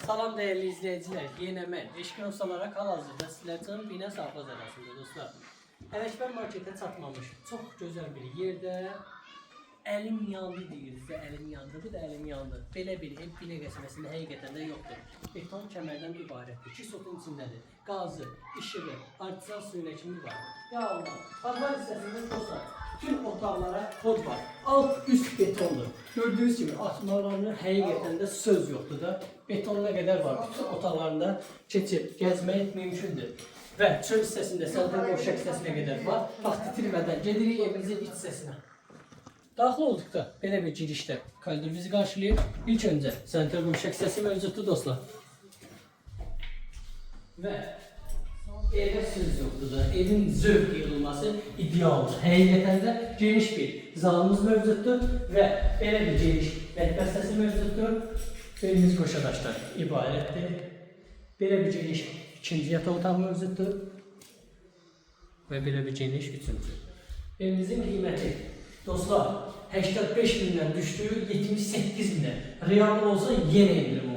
Salam değerli izleyiciler, yine ben Eşkin olarak hal-hazırda sizler üçün bina sahafaz arasında dostlar. Ələşbər markete çatmamış çok güzel bir yerde elim yandı deyirsə, elim yandı, bu da elim yandı. Belə bir ev bina qəsəbəsində həqiqətən də yoxdur. Beton kəmərdən ibarətdir, 2 sotun içindədir. Qazı, işığı, artizan suyuna kimi var. Ya Allah, arvar hissəsində dostlar, tüm otaqlara kod var. Alt üst betondur. Gördüğünüz gibi atmalarının həqiqətən də söz yoxdur da. Betonuna qədər var. Bütün otaqlarında keçib gəzmək mümkündür. Və çöl hissəsində sənətən qovşaq hissəsinə qədər var. Vaxt itirmədən gedirik evimizin iç hissəsinə. Daxil olduqda belə bir girişdə koridor bizi qarşılayır. İlk öncə sanitar qovşaq hissəsi mövcuddur dostlar. Və evdə söz yoxdur da, evin zövq yığılması idealdır. Həqiqətən də geniş bir zalımız mövcuddur və belə bir geniş mətbəx hissəsi mövcuddur. Evimiz qoşadaşdan ibarətdir. Belə bir geniş ikinci yataq otağı mövcuddur və belə bir geniş üçüncü. Evimizin qiyməti dostlar 85 bindən düşdüyü 78 binə. Real olsa yenə indirim